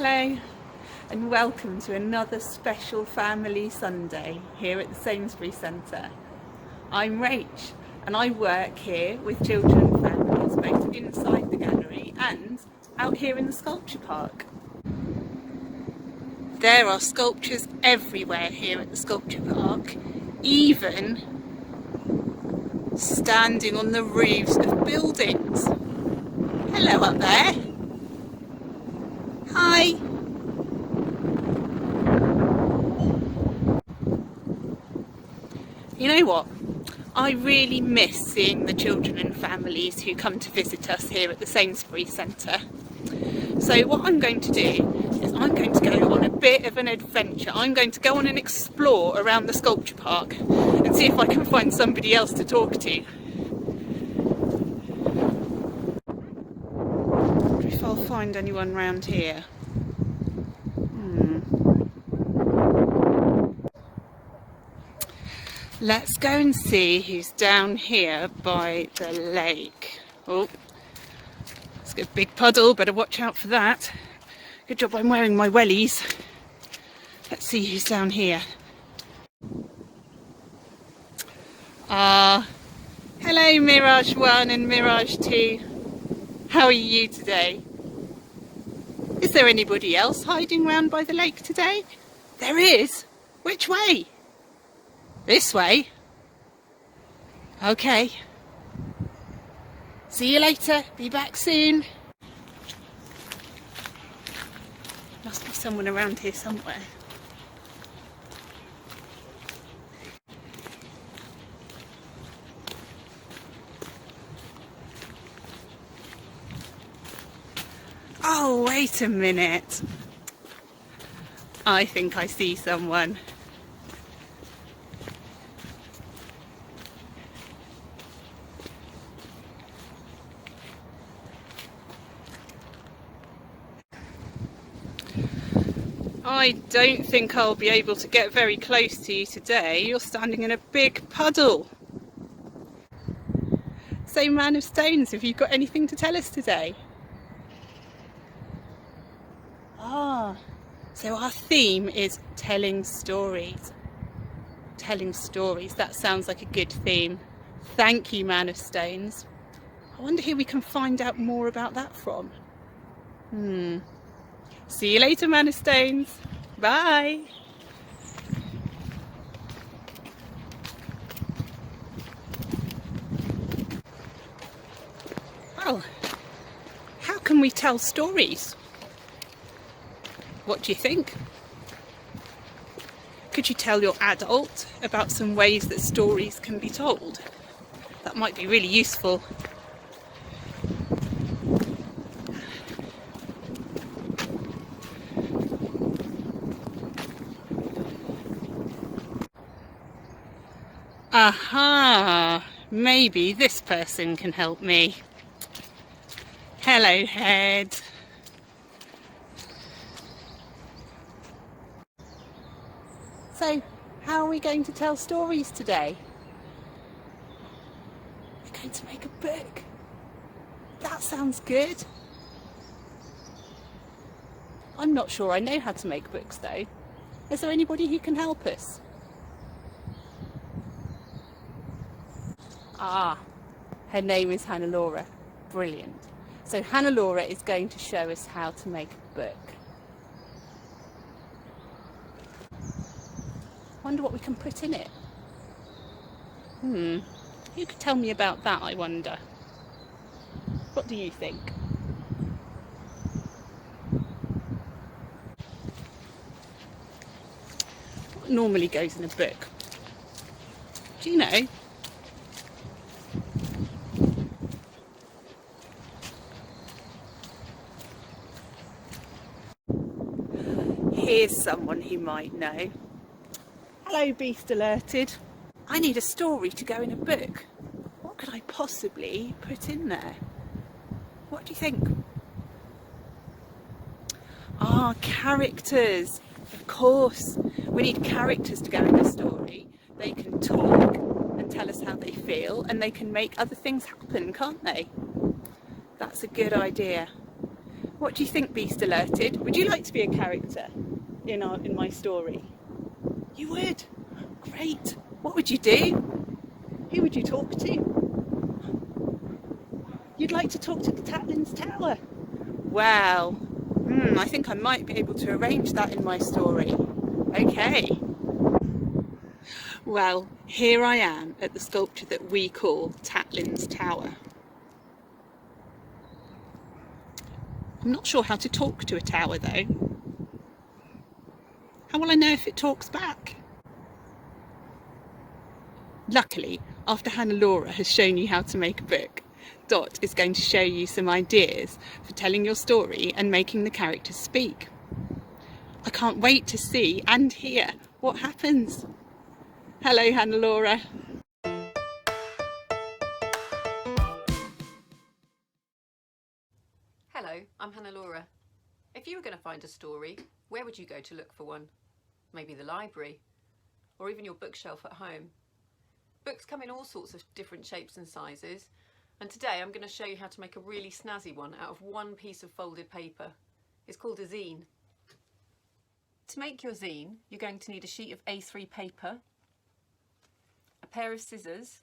Hello and welcome to another special family Sunday here at the Sainsbury Centre. I'm Rach and I work here with children and families both inside the gallery and out here in the sculpture park. There are sculptures everywhere here at the sculpture park, even standing on the roofs of buildings. Hello up there. Hi. You know what? I really miss seeing the children and families who come to visit us here at the Sainsbury Centre. So what I'm going to do is I'm going to go on a bit of an adventure. I'm going to go on and explore around the sculpture park and see if I can find somebody else to talk to. If I'll find anyone round here. Let's go and see who's down here by the lake. Oh, it's a big puddle, better watch out for that. Good job I'm wearing my wellies. Let's see who's down here. Hello Mirage 1 and Mirage 2. How are you today? Is there anybody else hiding round by the lake today? There is? Which way? This way? Okay. See you later. Be back soon. Must be someone around here somewhere. Oh, wait a minute. I think I see someone. I don't think I'll be able to get very close to you today. You're standing in a big puddle. So, Man of Stones, have you got anything to tell us today? So our theme is telling stories. Telling stories, that sounds like a good theme. Thank you, Man of Stones. I wonder who we can find out more about that from. See you later, Man of Stones. Bye. Well, how can we tell stories? What do you think? Could you tell your adult about some ways that stories can be told? That might be really useful. Aha! Maybe this person can help me. Hello, Head. So, how are we going to tell stories today? We're going to make a book. That sounds good. I'm not sure I know how to make books though. Is there anybody who can help us? Her name is Hannelore. Brilliant. So Hannelore is going to show us how to make a book. Wonder what we can put in it. Who could tell me about that, I wonder? What do you think? What normally goes in a book? Do you know? Here's someone who might know. Hello, Beast Alerted. I need a story to go in a book. What could I possibly put in there? What do you think? Characters. Of course. We need characters to go in a story. They can talk and tell us how they feel, and they can make other things happen, can't they? That's a good idea. What do you think, Beast Alerted? Would you like to be a character in my story? You would? Great. What would you do? Who would you talk to? You'd like to talk to the Tatlin's Tower? Well, I think I might be able to arrange that in my story. Okay. Well, here I am at the sculpture that we call Tatlin's Tower. I'm not sure how to talk to a tower though. How will I know if it talks back? Luckily, after Hannelore has shown you how to make a book, Dot is going to show you some ideas for telling your story and making the characters speak. I can't wait to see and hear what happens. Hello, Hannelore. Hello, I'm Hannelore. If you were going to find a story, where would you go to look for one? Maybe the library, or even your bookshelf at home. Books come in all sorts of different shapes and sizes, and today I'm going to show you how to make a really snazzy one out of one piece of folded paper. It's called a zine. To make your zine, you're going to need a sheet of A3 paper, a pair of scissors,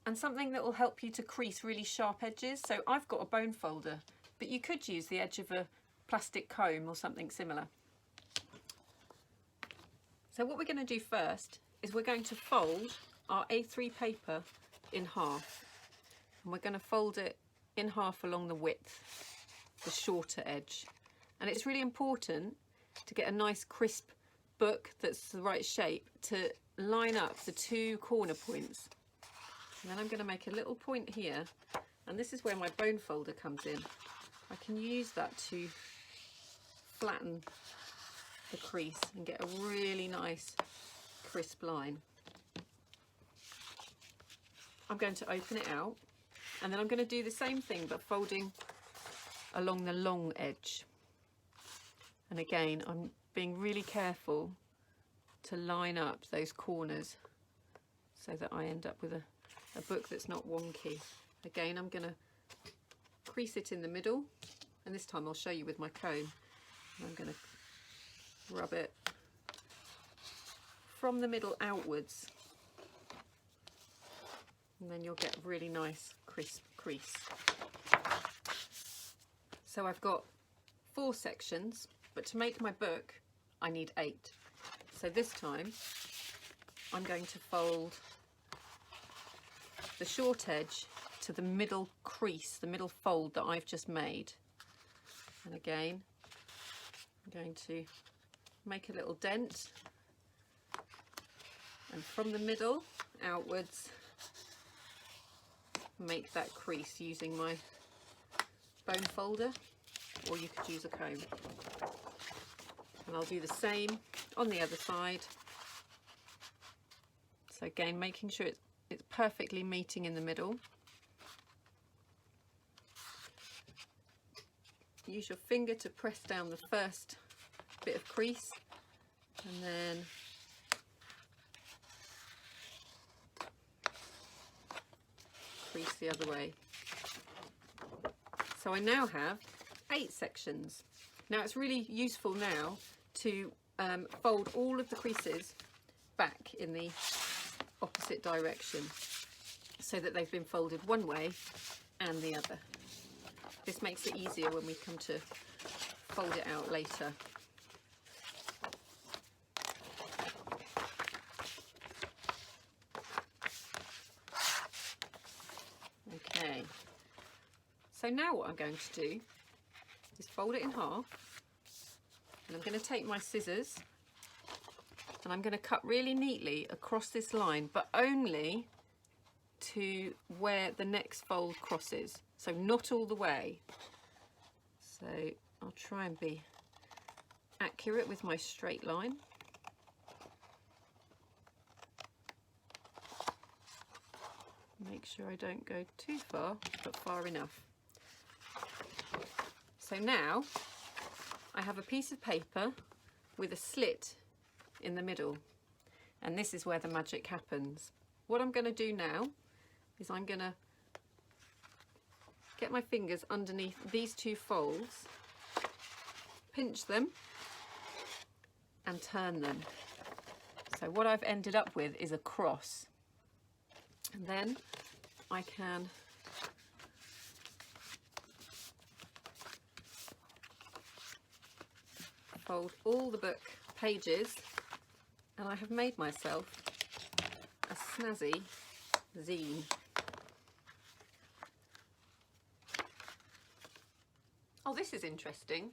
and something that will help you to crease really sharp edges. So I've got a bone folder, but you could use the edge of a plastic comb or something similar. So what we're going to do first is we're going to fold our A3 paper in half, and we're going to fold it in half along the width, the shorter edge. And it's really important to get a nice crisp book that's the right shape to line up the two corner points. And then I'm going to make a little point here, and this is where my bone folder comes in. I can use that to flatten the crease and get a really nice crisp line. I'm going to open it out, and then I'm going to do the same thing but folding along the long edge. And again, I'm being really careful to line up those corners so that I end up with a book that's not wonky. Again, I'm going to crease it in the middle, and this time I'll show you with my comb. I'm going to rub it from the middle outwards, and then you'll get a really nice crisp crease. So I've got 4 sections, but to make my book I need 8. So this time I'm going to fold the short edge to the middle crease, the middle fold that I've just made. And again, I'm going to make a little dent, and from the middle outwards make that crease using my bone folder, or you could use a comb. And I'll do the same on the other side. So again, making sure it's perfectly meeting in the middle. Use your finger to press down the first bit of crease, and then crease the other way. So I now have 8 sections. Now it's really useful now to fold all of the creases back in the opposite direction so that they've been folded one way and the other. This makes it easier when we come to fold it out later. Okay, so now what I'm going to do is fold it in half, and I'm going to take my scissors and I'm going to cut really neatly across this line, but only to where the next fold crosses, so not all the way. So I'll try and be accurate with my straight line. Make sure I don't go too far, but far enough. So now I have a piece of paper with a slit in the middle, and this is where the magic happens. What I'm going to do now is I'm going to get my fingers underneath these two folds, pinch them and turn them. So what I've ended up with is a cross. And then I can fold all the book pages, and I have made myself a snazzy zine. Oh, this is interesting.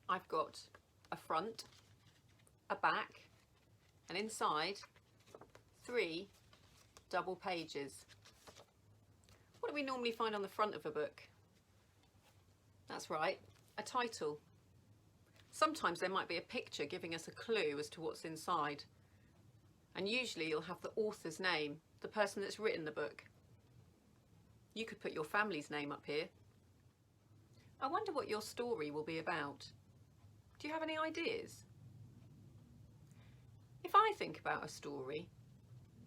I've got a front, a back, and inside 3 double pages. What do we normally find on the front of a book? That's right, a title. Sometimes there might be a picture giving us a clue as to what's inside. And usually you'll have the author's name, the person that's written the book. You could put your family's name up here. I wonder what your story will be about. Do you have any ideas? If I think about a story,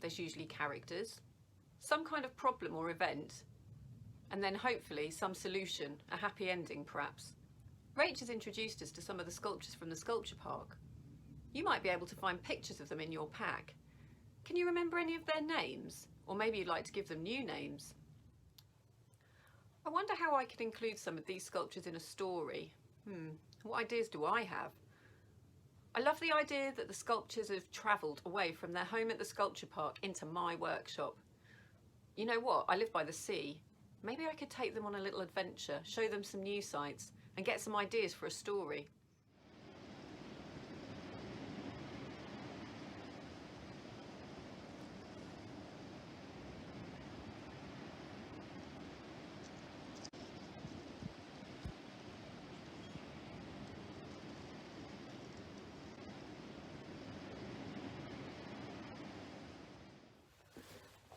there's usually characters, some kind of problem or event, and then hopefully some solution, a happy ending perhaps. Rach has introduced us to some of the sculptures from the sculpture park. You might be able to find pictures of them in your pack. Can you remember any of their names? Or maybe you'd like to give them new names. I wonder how I could include some of these sculptures in a story. What ideas do I have? I love the idea that the sculptures have travelled away from their home at the sculpture park into my workshop. You know what? I live by the sea. Maybe I could take them on a little adventure, show them some new sights, and get some ideas for a story.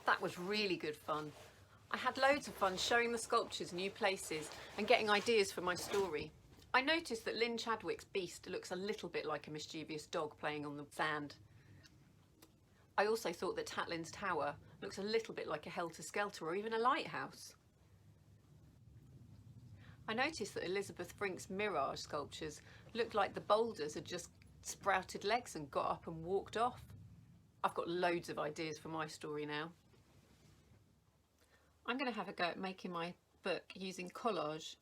That was really good fun. I had loads of fun showing the sculptures new places and getting ideas for my story. I noticed that Lynn Chadwick's beast looks a little bit like a mischievous dog playing on the sand. I also thought that Tatlin's tower looks a little bit like a helter-skelter or even a lighthouse. I noticed that Elizabeth Frink's mirage sculptures looked like the boulders had just sprouted legs and got up and walked off. I've got loads of ideas for my story now. I'm going to have a go at making my book using collage.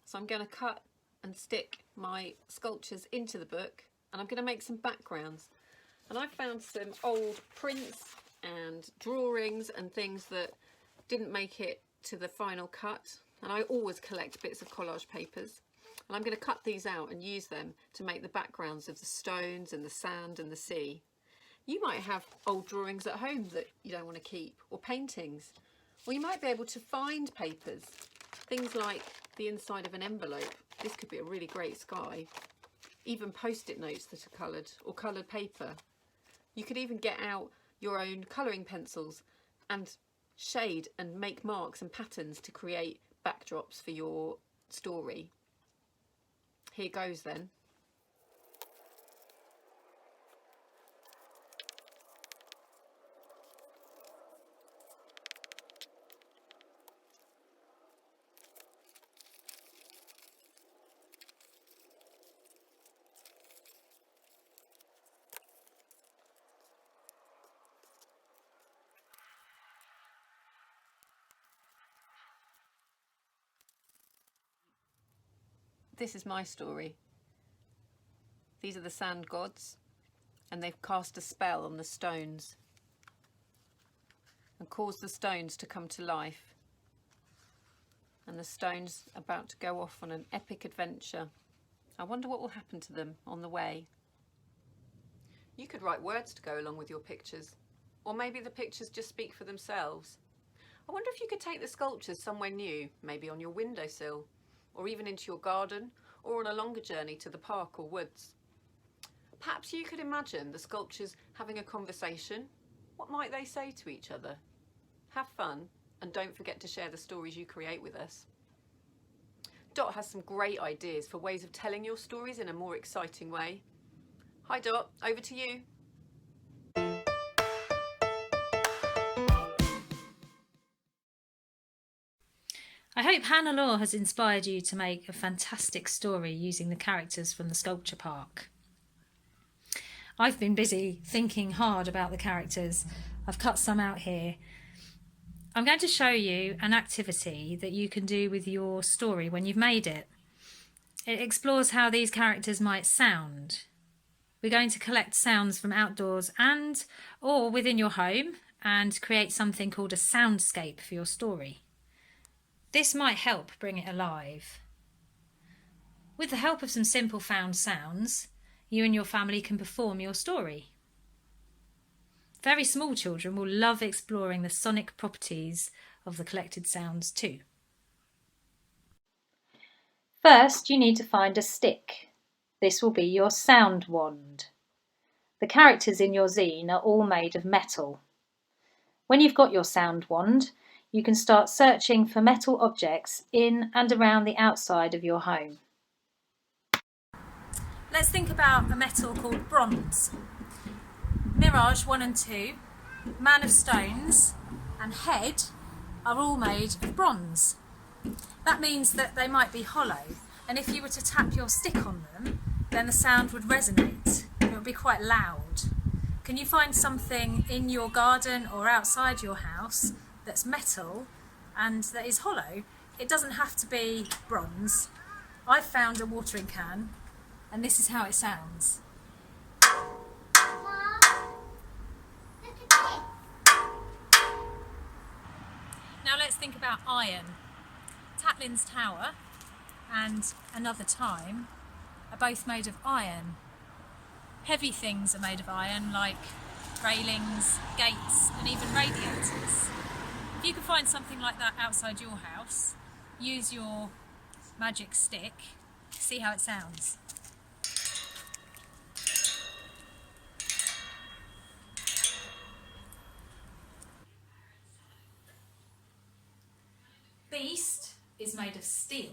So I'm going to cut and stick my sculptures into the book, and I'm going to make some backgrounds. And I found some old prints and drawings and things that didn't make it to the final cut. And I always collect bits of collage papers. And I'm going to cut these out and use them to make the backgrounds of the stones and the sand and the sea. You might have old drawings at home that you don't want to keep, or paintings. Or you might be able to find papers, things like the inside of an envelope. This could be a really great sky. Even post-it notes that are coloured, or coloured paper. You could even get out your own colouring pencils and shade and make marks and patterns to create backdrops for your story. Here goes then. This is my story. These are the sand gods, and they've cast a spell on the stones and caused the stones to come to life. And the stones are about to go off on an epic adventure. I wonder what will happen to them on the way. You could write words to go along with your pictures, or maybe the pictures just speak for themselves. I wonder if you could take the sculptures somewhere new, maybe on your windowsill, or even into your garden, or on a longer journey to the park or woods. Perhaps you could imagine the sculptures having a conversation. What might they say to each other? Have fun, and don't forget to share the stories you create with us. Dot has some great ideas for ways of telling your stories in a more exciting way. Hi Dot, over to you. I hope Hannelore has inspired you to make a fantastic story using the characters from the sculpture park. I've been busy thinking hard about the characters. I've cut some out here. I'm going to show you an activity that you can do with your story when you've made it. It explores how these characters might sound. We're going to collect sounds from outdoors and or within your home and create something called a soundscape for your story. This might help bring it alive. With the help of some simple found sounds, you and your family can perform your story. Very small children will love exploring the sonic properties of the collected sounds too. First, you need to find a stick. This will be your sound wand. The characters in your zine are all made of metal. When you've got your sound wand, you can start searching for metal objects in and around the outside of your home. Let's think about a metal called bronze. Mirage 1 and 2, Man of Stones and Head are all made of bronze. That means that they might be hollow, and if you were to tap your stick on them, then the sound would resonate. It would be quite loud. Can you find something in your garden or outside your house that's metal and that is hollow? It doesn't have to be bronze. I've found a watering can, and this is how it sounds. Now let's think about iron. Tatlin's Tower and Another Time are both made of iron. Heavy things are made of iron, like railings, gates and even radiators. If you can find something like that outside your house, use your magic stick, see how it sounds. Beast is made of steel.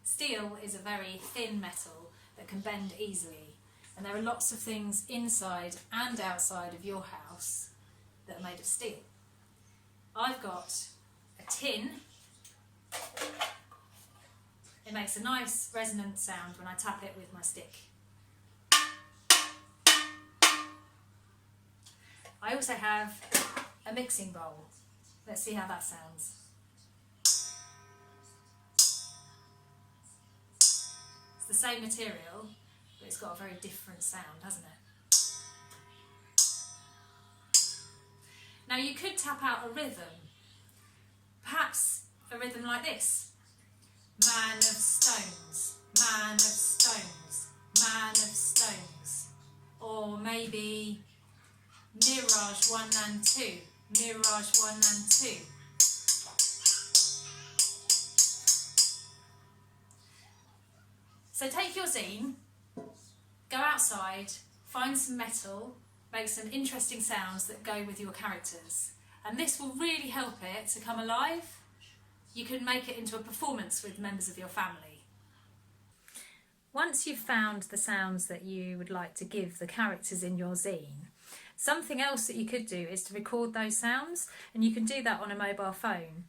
Steel is a very thin metal that can bend easily, and there are lots of things inside and outside of your house that are made of steel. I've got a tin. It makes a nice resonant sound when I tap it with my stick. I also have a mixing bowl. Let's see how that sounds. It's the same material, but it's got a very different sound, hasn't it? Now you could tap out a rhythm, perhaps a rhythm like this. Man of stones, man of stones, man of stones. Or maybe Mirage 1 and 2, Mirage 1 and 2. So take your zine, go outside, find some metal, make some interesting sounds that go with your characters. And this will really help it to come alive. You can make it into a performance with members of your family. Once you've found the sounds that you would like to give the characters in your zine, something else that you could do is to record those sounds, and you can do that on a mobile phone.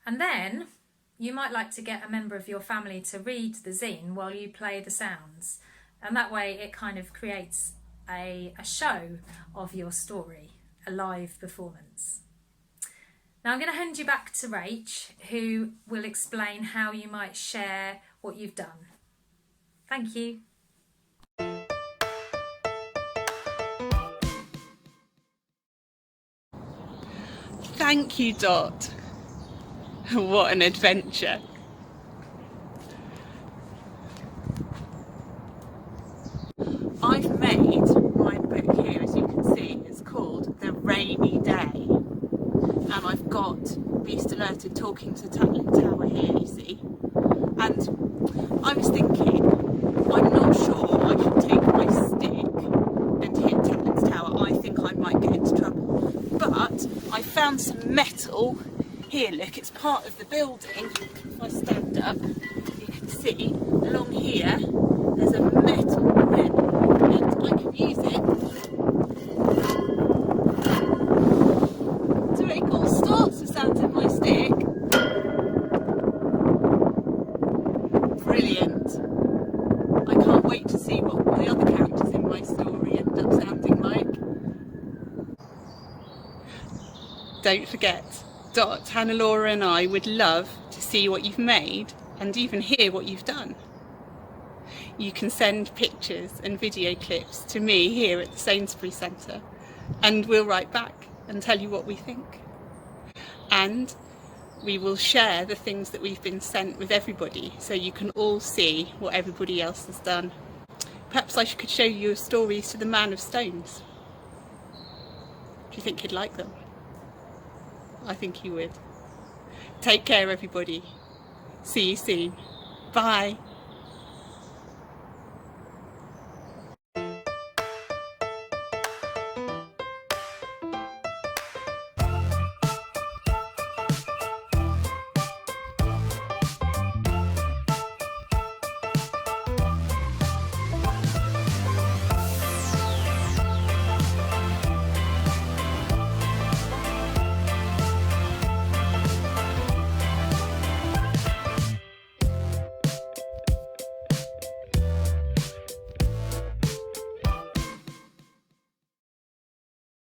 And then you might like to get a member of your family to read the zine while you play the sounds, and that way it kind of creates a show of your story, a live performance. Now I'm going to hand you back to Rach, who will explain how you might share what you've done. Thank you. Thank you, Dot. What an adventure. I've made my book here, as you can see. It's called The Rainy Day. And I've got Beast Alerted talking to Tatlin Tower here, you see. And I was thinking, I'm not sure I should take my stick and hit Tatlin's Tower. I think I might get into trouble. But I found some metal. Here, look, it's part of the building. If I stand up, you can see along here, there's a metal pen, and I can use it to make all sorts of sounds with my stick. don't forget, Dot, Hannelore and I would love to see what you've made and even hear what you've done. You can send pictures and video clips to me here at the Sainsbury Centre, and we'll write back and tell you what we think. And we will share the things that we've been sent with everybody, so you can all see what everybody else has done. Perhaps I could show you your stories to the Man of Stones. Do you think he'd like them? I think he would. Take care, everybody. See you soon. Bye.